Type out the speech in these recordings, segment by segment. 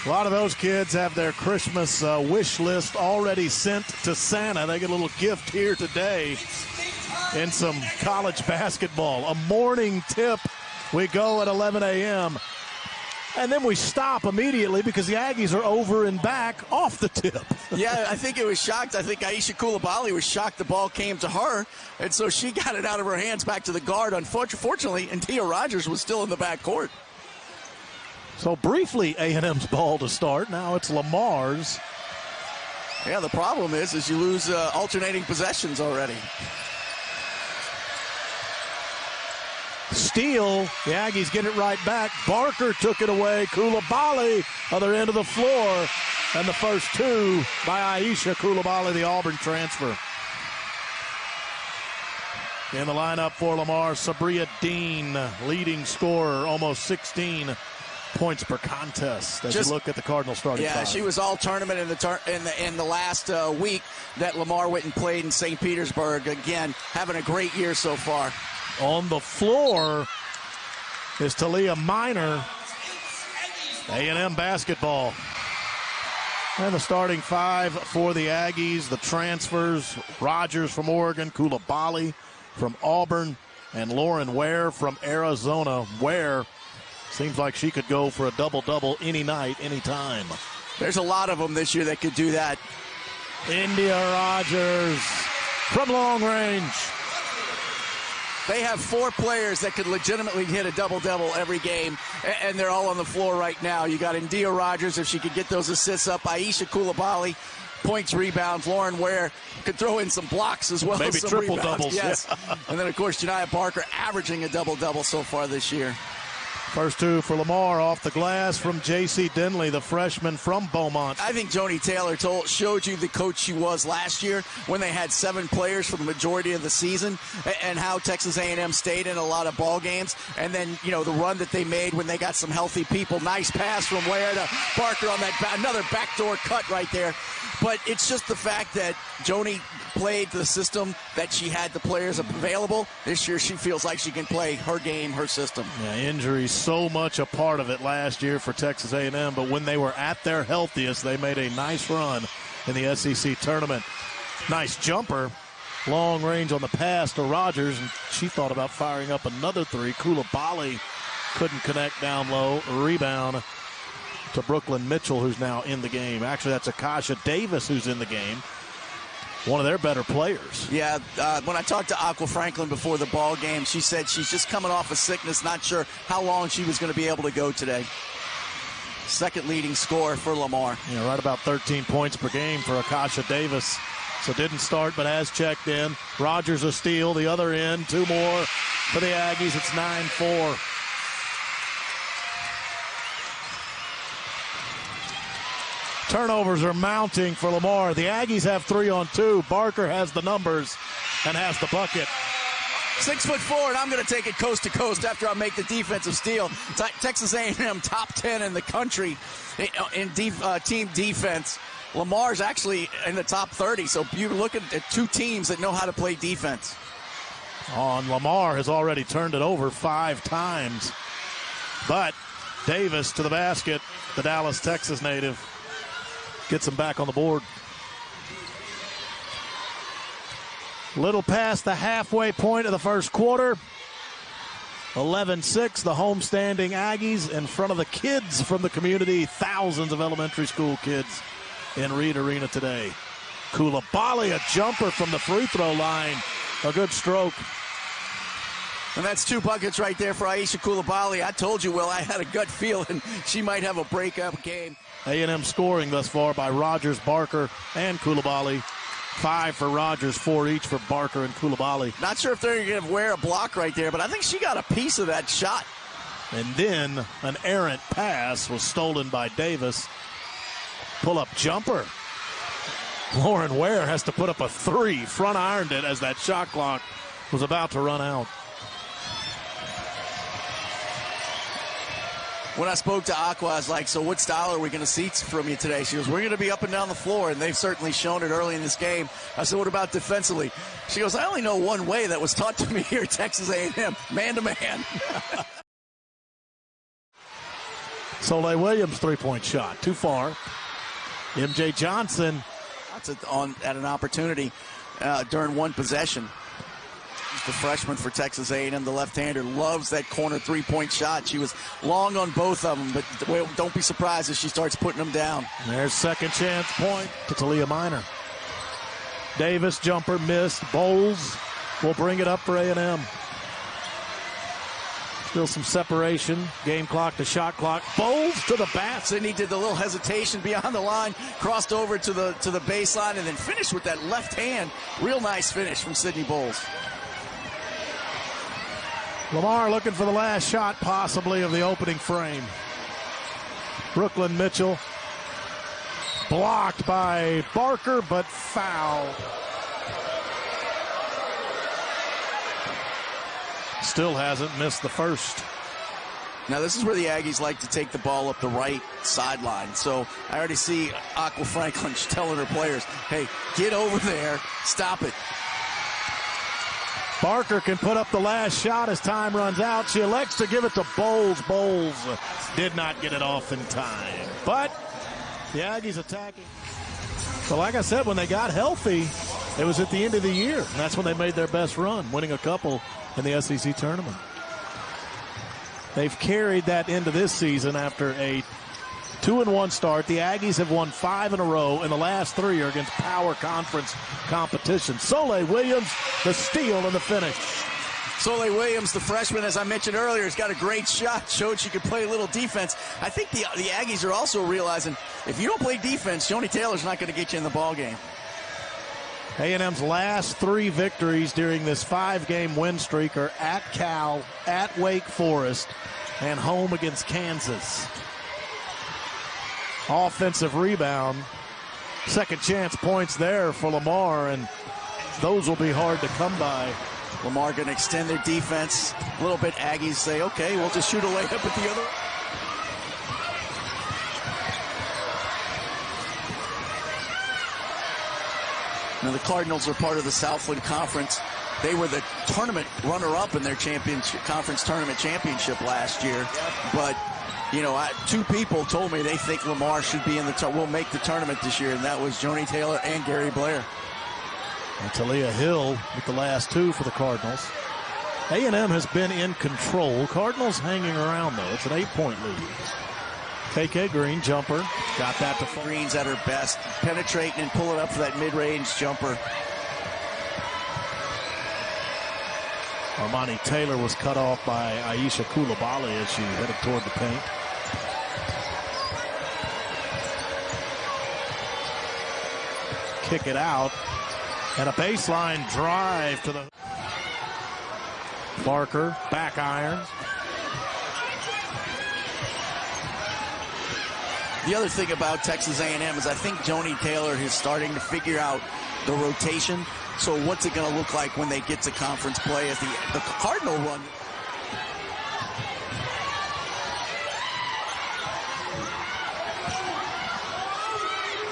A lot of those kids have their Christmas wish list already sent to Santa. They get a little gift here today in some college basketball. A morning tip. We go at 11 a.m. And then we stop immediately because the Aggies are over and back off the tip. Yeah, I think it was shocked. I think Aisha Coulibaly was shocked the ball came to her, and so she got it out of her hands back to the guard. Unfortunately, and Tia Rogers was still in the back court. So briefly, A&M's ball to start. Now it's Lamar's. Yeah, the problem is you lose alternating possessions already. Steal. The Aggies get it right back. Barker took it away. Coulibaly, other end of the floor. And the first two by Aisha Coulibaly, the Auburn transfer. In the lineup for Lamar, Sabria Dean, leading scorer, almost 16 points per contest. As you look at the Cardinals starting five. She was all tournament in the last week that Lamar went and played in St. Petersburg. Again, having a great year so far. On the floor is Talia Minor. A&M basketball. And the starting five for the Aggies, the transfers, Rogers from Oregon, Coulibaly from Auburn, and Lauren Ware from Arizona. Ware seems like she could go for a double-double any night, any time. There's a lot of them this year that could do that. India Rogers from long range. They have four players that could legitimately hit a double-double every game, and they're all on the floor right now. You got India Rogers, if she could get those assists up. Aisha Coulibaly, points, rebounds. Lauren Ware could throw in some blocks as well. Maybe as some triple-doubles. Yes. And then, of course, Janiah Barker averaging a double-double so far this year. First two for Lamar off the glass from J.C. Denley, the freshman from Beaumont. I think Joni Taylor showed you the coach she was last year when they had 7 players for the majority of the season, and how Texas A&M stayed in a lot of ball games. And then, the run that they made when they got some healthy people. Nice pass from Ware to Barker on that another backdoor cut right there. But it's just the fact that Joni played the system that she had the players available. This year she feels like she can play her game, her system. Yeah, injuries so much a part of it last year for Texas A&M, but when they were at their healthiest, they made a nice run in the SEC tournament. Nice jumper, long range on the pass to Rogers, and she thought about firing up another three. Coulibaly couldn't connect down low. Rebound to Brooklyn Mitchell, who's now in the game. Actually, that's Akasha Davis who's in the game. One of their better players. Yeah, when I talked to Aqua Franklin before the ball game, she said she's just coming off a sickness, not sure how long she was going to be able to go today. Second leading scorer for Lamar. Yeah, right about 13 points per game for Akasha Davis. So didn't start, but has checked in. Rogers a steal, the other end. 2 more for the Aggies. It's 9-4. Turnovers are mounting for Lamar. The Aggies have 3-on-2. Barker has the numbers and has the bucket. 6'4", and I'm going to take it coast to coast after I make the defensive steal. Texas A&M top 10 in the country in team defense. Lamar's actually in the top 30, so you're looking at 2 teams that know how to play defense. Lamar has already turned it over 5 times. But Davis to the basket, the Dallas, Texas native, gets him back on the board. Little past the halfway point of the first quarter. 11-6, the homestanding Aggies in front of the kids from the community. Thousands of elementary school kids in Reed Arena today. Coulibaly, a jumper from the free throw line. A good stroke. And that's 2 buckets right there for Aisha Coulibaly. I told you, Will, I had a gut feeling she might have a breakout game. A&M scoring thus far by Rogers, Barker, and Coulibaly. 5 for Rogers, 4 each for Barker and Coulibaly. Not sure if they're going to wear a block right there, but I think she got a piece of that shot. And then an errant pass was stolen by Davis. Pull-up jumper. Lauren Ware has to put up a 3. Front ironed it as that shot clock was about to run out. When I spoke to Aqua, I was like, so what style are we going to see from you today? She goes, we're going to be up and down the floor, and they've certainly shown it early in this game. I said, what about defensively? She goes, I only know one way that was taught to me here at Texas A&M, man-to-man. Soleil Williams, three-point shot. Too far. MJ Johnson. That's at an opportunity during one possession. The freshman for Texas A&M, the left-hander, loves that corner three-point shot. She was long on both of them, but don't be surprised if she starts putting them down. There's second chance point to Talia Minor. Davis, jumper, missed. Bowles will bring it up for A&M. Still some separation. Game clock to shot clock. Bowles to the basket. Sydney did the little hesitation beyond the line, crossed over to the baseline, and then finished with that left hand. Real nice finish from Sydney Bowles. Lamar looking for the last shot, possibly, of the opening frame. Brooklyn Mitchell blocked by Barker, but foul. Still hasn't missed the first. Now, this is where the Aggies like to take the ball up the right sideline. So I already see Aqua Franklin telling her players, hey, get over there, stop it. Barker can put up the last shot as time runs out. She elects to give it to Bowles. Bowles did not get it off in time. But the Aggies attacking. So like I said, when they got healthy, it was at the end of the year. And that's when they made their best run, winning a couple in the SEC tournament. They've carried that into this season after a 2-1 start. The Aggies have won 5 in a row, and the last 3 are against power conference competition. Soleil Williams, the steal and the finish. Soleil Williams, the freshman, as I mentioned earlier, has got a great shot. Showed she could play a little defense. I think the Aggies are also realizing if you don't play defense, Joni Taylor's not going to get you in the ball game. A&M's last 3 victories during this 5-game win streak are at Cal, at Wake Forest, and home against Kansas. Offensive rebound. Second chance points there for Lamar, and those will be hard to come by. Lamar going to extend their defense a little bit. Aggies say, okay, we'll just shoot a layup at the other. Now, the Cardinals are part of the Southland Conference. They were the tournament runner-up in their conference tournament championship last year. But, you know, 2 people told me they think Lamar should be in will make the tournament this year, and that was Joni Taylor and Gary Blair. And Talia Hill with the last 2 for the Cardinals. A&M has been in control. Cardinals hanging around, though. It's an 8-point lead. KK Green, jumper. Got that to Green's at her best. Penetrating and pulling up for that mid-range jumper. Armani Taylor was cut off by Aisha Coulibaly as she headed toward the paint. Kick it out. And a baseline drive to the Barker, back iron. The other thing about Texas A&M is I think Joni Taylor is starting to figure out the rotation. So what's it going to look like when they get to conference play as the Cardinal run?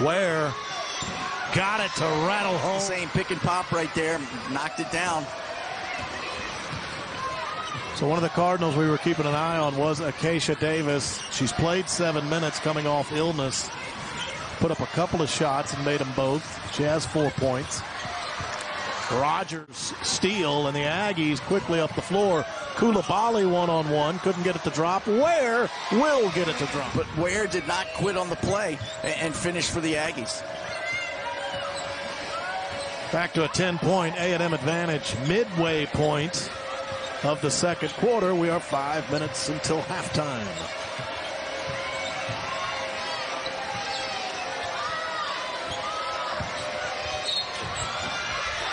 Ware got it to rattle home. Same pick and pop right there. Knocked it down. So one of the Cardinals we were keeping an eye on was Acacia Davis. She's played 7 minutes coming off illness. Put up a couple of shots and made them both. She has 4 points. Rogers steal, and the Aggies quickly up the floor. Coulibaly one-on-one. Couldn't get it to drop. Ware will get it to drop. But Ware did not quit on the play and finish for the Aggies. Back to a 10-point A&M advantage. Midway point of the second quarter. We are 5 minutes until halftime.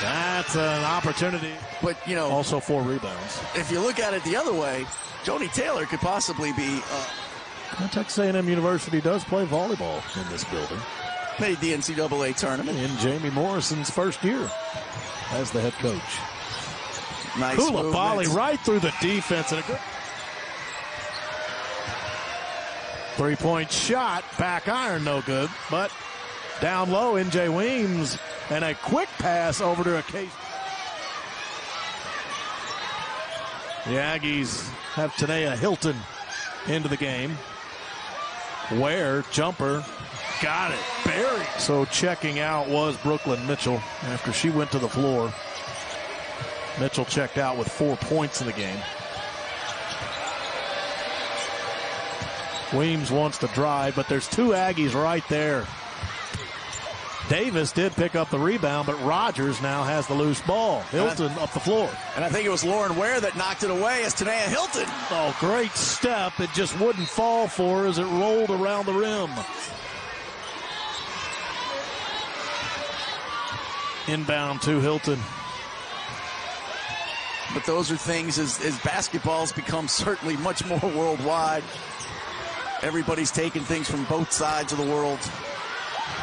That's an opportunity. But, you know, also 4 rebounds. If you look at it the other way, Joni Taylor could possibly be... Texas A&M University does play volleyball in this building. Made the NCAA tournament. In Jamie Morrison's first year as the head coach. Nice Coulibaly right through the defense. And a good 3-point shot. Back iron, no good. But down low, NJ Weems. And a quick pass over to Acacia. The Aggies have Janiah Hilton into the game. Ware, jumper, got it, buried. So checking out was Brooklyn Mitchell after she went to the floor. Mitchell checked out with 4 points in the game. Weems wants to drive, but there's two Aggies right there. Davis did pick up the rebound, but Rogers now has the loose ball. Hilton up the floor. And I think it was Lauren Ware that knocked it away as Janiah Hilton. Oh, great step. It just wouldn't fall for her as it rolled around the rim. Inbound to Hilton. But those are things as basketball's become certainly much more worldwide. Everybody's taking things from both sides of the world.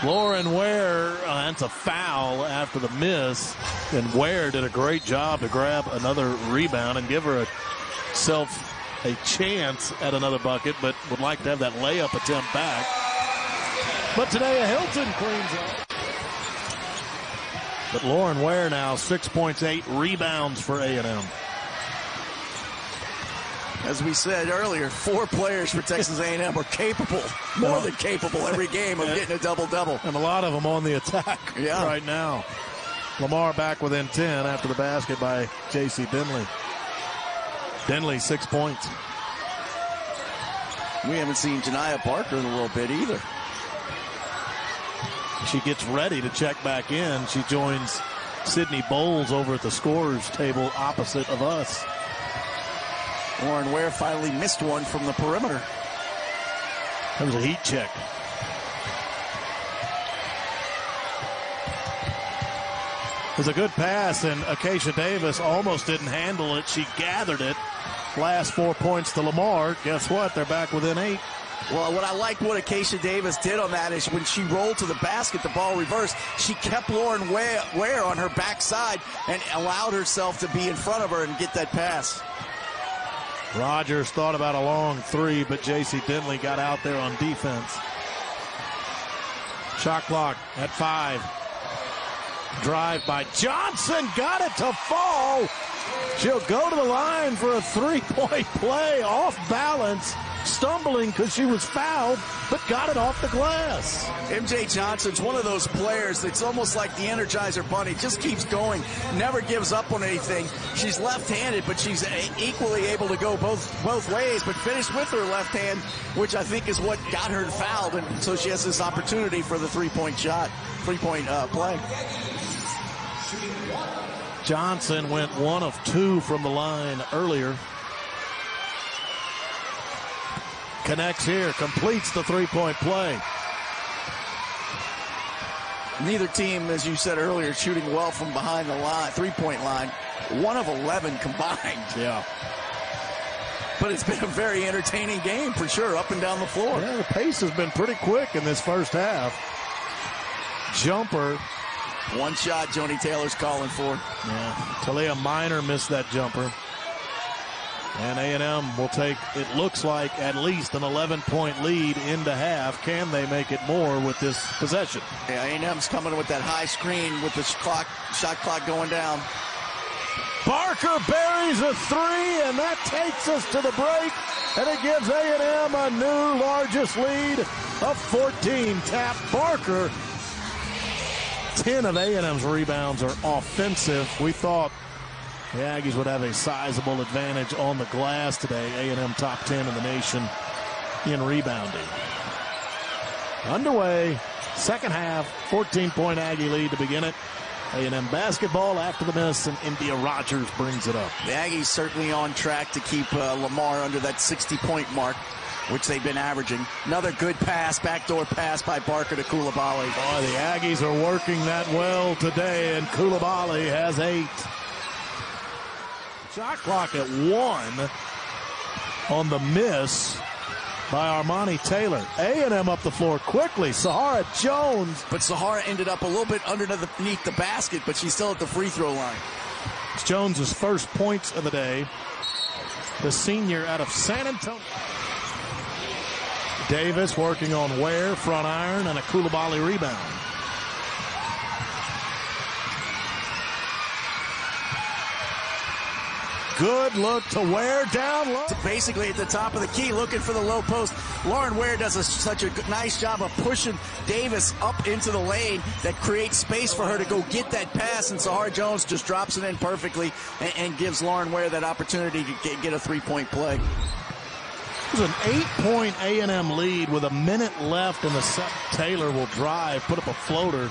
Lauren Ware, that's a foul after the miss. And Ware did a great job to grab another rebound and give herself a chance at another bucket, but would like to have that layup attempt back. But Janiah Hilton cleans up. But Lauren Ware now 6 points, 8 rebounds for A&M. As we said earlier, 4 players for Texas A&M are capable, more than capable, every game of getting a double-double. And a lot of them on the attack right now. Lamar back within 10 after the basket by J.C. Denley. Denley, 6 points. We haven't seen Janiah Barker in a little bit either. She gets ready to check back in. She joins Sydney Bowles over at the scorers table opposite of us. Lauren Ware finally missed one from the perimeter. That was a heat check. It was a good pass, and Acacia Davis almost didn't handle it. She gathered it. Last 4 points to Lamar. Guess what? They're back within 8. Well, what I like what Acacia Davis did on that is when she rolled to the basket, the ball reversed, she kept Lauren Ware on her backside and allowed herself to be in front of her and get that pass. Rogers thought about a long three, but J.C. Denley got out there on defense. Shot clock at 5. Drive by Johnson. Got it to fall. She'll go to the line for a 3-point play. Off balance. Stumbling because she was fouled, but got it off the glass. MJ Johnson's one of those players that's almost like the Energizer Bunny. Just keeps going, never gives up on anything. She's left-handed, but she's equally able to go both ways, but finished with her left hand, which I think is what got her fouled, and so she has this opportunity for the three-point play. Johnson went 1 of 2 from the line earlier. Connects here, completes the 3-point play. Neither team, as you said earlier, shooting well from behind the line, 3-point line. 1 of 11 combined. Yeah. But it's been a very entertaining game for sure, up and down the floor. Yeah, the pace has been pretty quick in this first half. Jumper. One shot Joni Taylor's calling for. Yeah, Talia Minor missed that jumper. And A&M will take, it looks like, at least an 11-point lead into half. Can they make it more with this possession? Yeah, A&M's coming with that high screen with the shot clock going down. Barker buries a 3, and that takes us to the break. And it gives A&M a new largest lead of 14. Tap Barker. 10 of A&M's rebounds are offensive. We thought the Aggies would have a sizable advantage on the glass today. A&M top 10 in the nation in rebounding. Underway, second half, 14-point Aggie lead to begin it. A&M basketball after the miss, and India Rogers brings it up. The Aggies certainly on track to keep Lamar under that 60-point mark, which they've been averaging. Another good pass, backdoor pass by Barker to Coulibaly. Boy, the Aggies are working that well today, and Coulibaly has 8. Shot clock at 1 on the miss by Armani Taylor. A&M up the floor quickly. Sahara Jones. But Sahara ended up a little bit underneath the basket, but she's still at the free throw line. It's Jones's first points of the day. The senior out of San Antonio. Davis working on Ware, front iron, and a Coulibaly rebound. good look to Ware down low. Basically at the top of the key, looking for the low post. Lauren Ware does such a nice job of pushing Davis up into the lane that creates space for her to go get that pass, and Sahar Jones just drops it in perfectly and gives Lauren Ware that opportunity to get a three-point play. It was an 8-point A&M lead with a minute left in the set. Taylor will drive, put up a floater.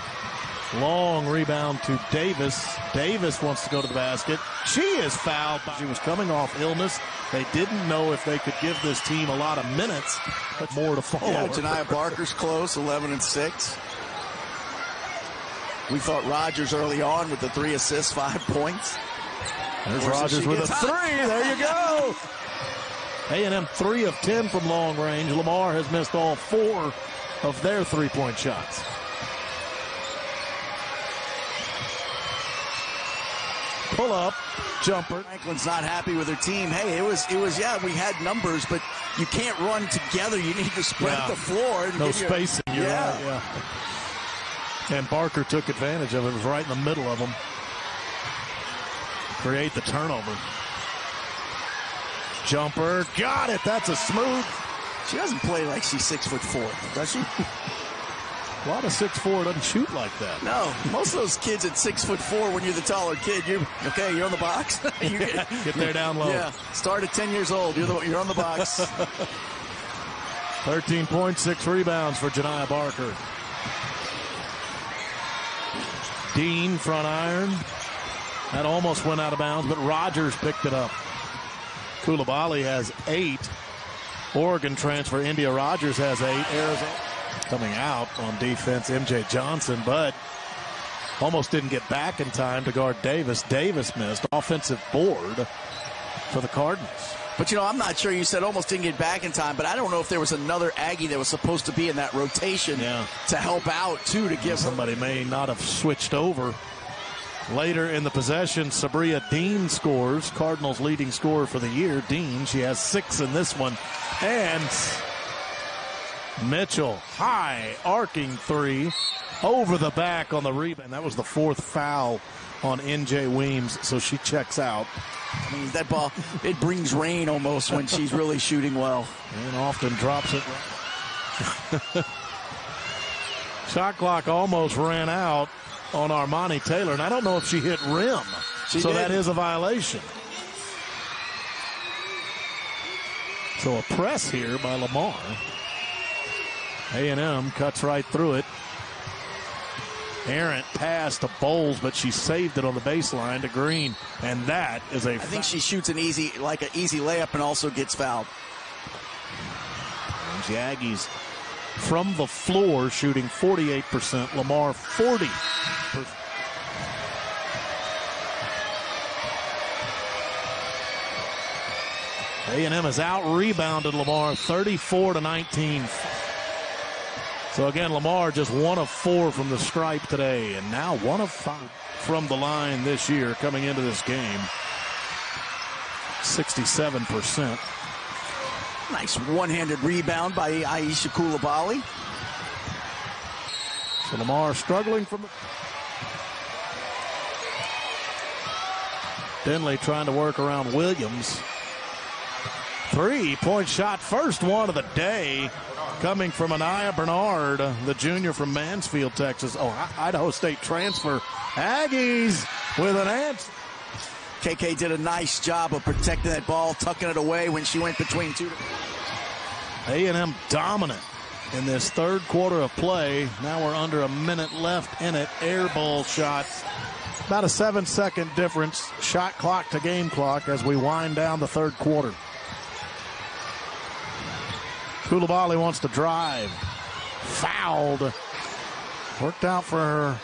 Long rebound to Davis. Davis wants to go to the basket. She is fouled. She was coming off illness. They didn't know if they could give this team a lot of minutes, but more to follow. Yeah, Janiah Barker's close, 11-6. We thought Rogers early on with the 3 assists, 5 points. There's Rogers with a 3. There you go. A&M 3 of 10 from long range. Lamar has missed all 4 of their three-point shots. Pull up, jumper. Franklin's not happy with her team. Hey, it was. Yeah, we had numbers, but you can't run together. You need to spread the floor. And no spacing. You're right, yeah. And Barker took advantage of it. It was right in the middle of them. Create the turnover. Jumper, got it. That's a smooth. She doesn't play like she's 6'4", does she? A lot of 6'4" doesn't shoot like that. No, most of those kids at 6'4", when you're the taller kid, you're on the box. You get there down low. Yeah, start at 10 years old. You're on the box. 13 points, 6 rebounds for Janiah Barker. Dean front iron. That almost went out of bounds, but Rogers picked it up. Coulibaly has 8. Oregon transfer India Rogers has 8. Arizona coming out on defense, MJ Johnson, but almost didn't get back in time to guard Davis. Davis missed. Offensive board for the Cardinals. But, I'm not sure. You said almost didn't get back in time, but I don't know if there was another Aggie that was supposed to be in that rotation to help out, too, to give somebody may not have switched over. Later in the possession, Sabria Dean scores. Cardinals leading scorer for the year. Dean, she has 6 in this one. And Mitchell, high arcing 3 over the back on the rebound. That was the 4th foul on NJ Weems, so she checks out. I mean, that ball, it brings rain almost when she's really shooting well. And often drops it. Shot clock almost ran out on Armani Taylor, and I don't know if she hit rim. So that is a violation. So a press here by Lamar. A&M cuts right through it. Errant pass to Bowles, but she saved it on the baseline to Green, and that is a. I think she shoots an easy layup and also gets fouled. And the Aggies from the floor shooting 48%. Lamar 40%. A&M has out-rebounded Lamar 34-19. So again, Lamar just 1 of 4 from the stripe today, and now 1 of 5 from the line this year coming into this game. 67%. Nice one-handed rebound by Aisha Coulibaly. So Lamar struggling from the... Denley trying to work around Williams. 3-point shot, first one of the day, coming from Anaya Bernard, the junior from Mansfield, Texas. Idaho State transfer. Aggies with an answer. KK did a nice job of protecting that ball, tucking it away when she went between 2. A&M dominant in this third quarter of play. Now we're under a minute left in it. Air ball shot. About a 7-second difference. Shot clock to game clock as we wind down the third quarter. Coulibaly wants to drive. Fouled. Worked out for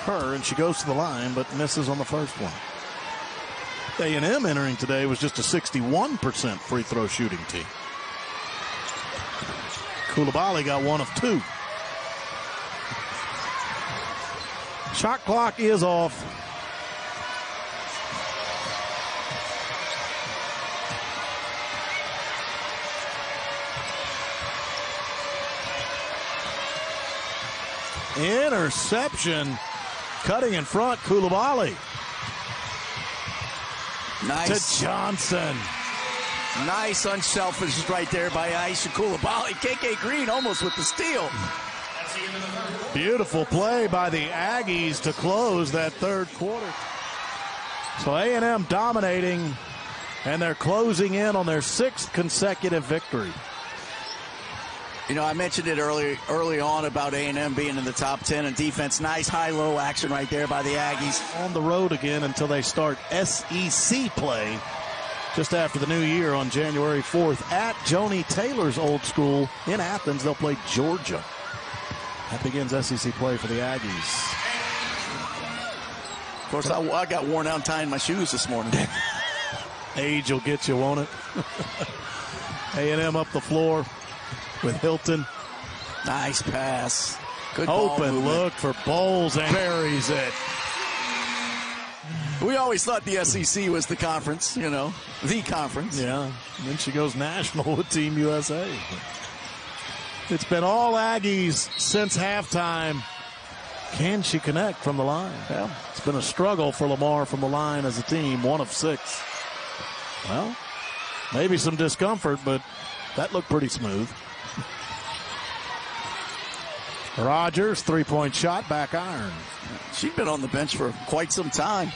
her, and she goes to the line, but misses on the first one. A&M entering today was just a 61% free throw shooting team. Coulibaly got 1 of 2. Shot clock is off. Interception. Cutting in front, Coulibaly. Nice. to Johnson. Nice unselfish right there by Aisha Coulibaly. KK Green almost with the steal. Beautiful play by the Aggies to close that third quarter. So A&M dominating, and they're closing in on their 6th consecutive victory. You know, I mentioned it early on about A&M being in the top 10 in defense. Nice high-low action right there by the Aggies. On the road again until they start SEC play just after the new year on January 4th at Joni Taylor's old school in Athens. They'll play Georgia. That begins SEC play for the Aggies. Of course, I got worn out tying my shoes this morning. Age will get you, won't it? A&M up the floor with Hilton. Nice pass. Good ball Open movement. look for Bowles and buries it. We always thought the SEC was the conference, you know, the conference. Yeah, and then she goes national with Team USA. It's been all Aggies since halftime. Can she connect from the line? Yeah. It's been a struggle for Lamar from the line as a team, 1 of 6. Well, maybe some discomfort, but that looked pretty smooth. Rogers, 3-point shot, back iron. She's been on the bench for quite some time.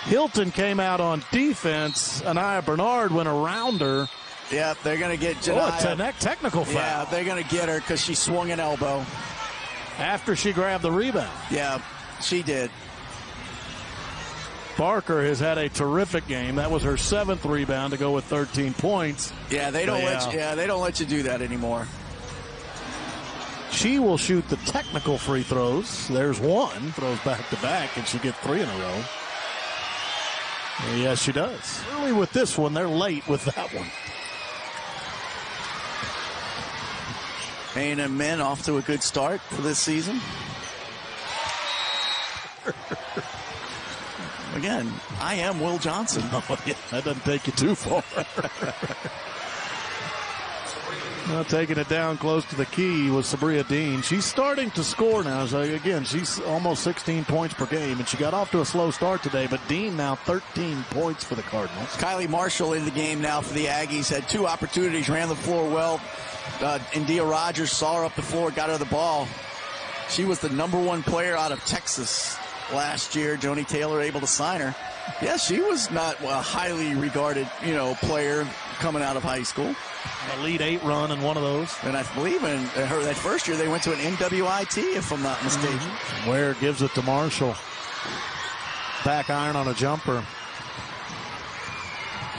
Hilton came out on defense. Anaya Bernard went around her. Yeah, they're going to get Janiah. Oh, a technical foul. Yeah, they're going to get her because she swung an elbow. After she grabbed the rebound. Yeah, she did. Barker has had a terrific game. That was her 7th rebound to go with 13 points. Yeah, they don't let you do that anymore. She will shoot the technical free throws. There's one. Throws back to back, and she get 3 in a row. Yes, she does. Early with this one, they're late with that one. A&M men off to a good start for this season. Again, I am Will Johnson. Oh, yeah, that doesn't take you too far. Now taking it down close to the key was Sabria Dean. She's starting to score now. So again, she's almost 16 points per game, and she got off to a slow start today. But Dean now 13 points for the Cardinals. Kylie Marshall in the game now for the Aggies. Had 2 opportunities, ran the floor well. India Rogers saw her up the floor, got her the ball. She was the #1 player out of Texas last year. Joni Taylor able to sign her. Yeah, she was not a highly regarded, player coming out of high school. Elite 8 run in one of those. And I believe in her that first year they went to an NWIT, if I'm not mistaken. Ware gives it to Marshall. Back iron on a jumper.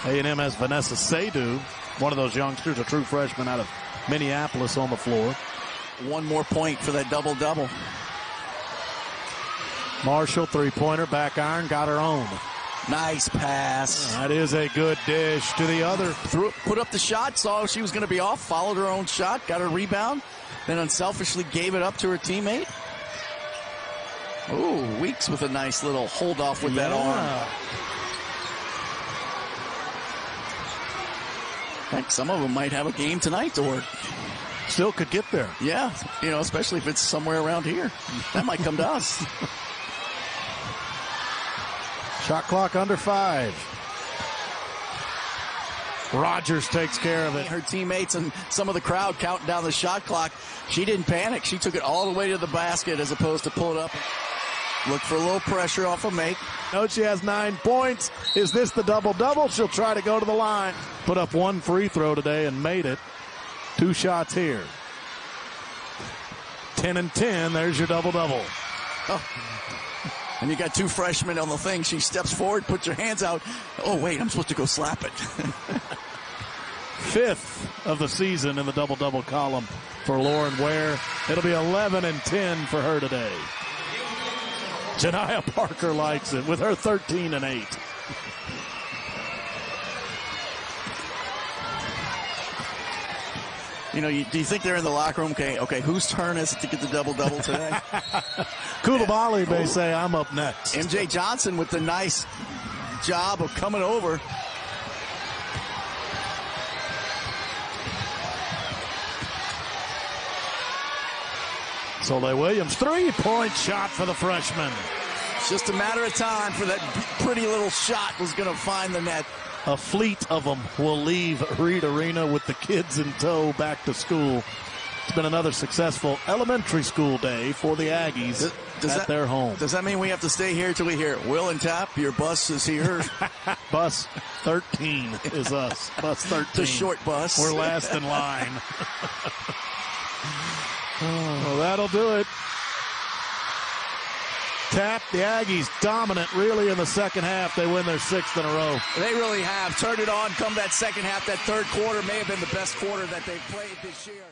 A&M has Vanessa Seydoux, one of those youngsters, a true freshman out of Minneapolis, on the floor. 1 more point for that double-double. Marshall, 3-pointer, back iron, got her own. Nice pass. That is a good dish to the other. Put up the shot, saw she was going to be off, followed her own shot, got her rebound, then unselfishly gave it up to her teammate. Ooh, Weeks with a nice little hold off with that arm. Heck, some of them might have a game tonight to work. Still could get there. Yeah, especially if it's somewhere around here. That might come to us. Shot clock under 5. Rogers takes care of it. Her teammates and some of the crowd counting down the shot clock. She didn't panic. She took it all the way to the basket as opposed to pull it up. Look for a little pressure off of Make. Note she has 9 points. Is this the double-double? She'll try to go to the line. Put up 1 free throw today and made it. 2 shots here. 10 and 10. There's your double-double. Oh. And you got 2 freshmen on the thing. She steps forward, puts her hands out. Oh, wait, I'm supposed to go slap it. 5th of the season in the double-double column for Lauren Ware. It'll be 11 and 10 for her today. Janiah Barker likes it with her 13 and 8. Do you think they're in the locker room? Okay, whose turn is it to get the double-double today? Coulibaly may say, I'm up next. MJ Johnson with the nice job of coming over. Soleil Williams, 3-point shot for the freshman. It's just a matter of time for that pretty little shot was going to find the net. A fleet of them will leave Reed Arena with the kids in tow back to school. It's been another successful elementary school day for the Aggies at their home. Does that mean we have to stay here till we hear Will and Tap, your bus is here? Bus 13 is us. Bus 13. The short bus. We're last in line. Well, that'll do it. Tap, the Aggies dominant really in the second half. They win their 6th in a row. They really have. Turned it on come that second half. That third quarter may have been the best quarter that they've played this year.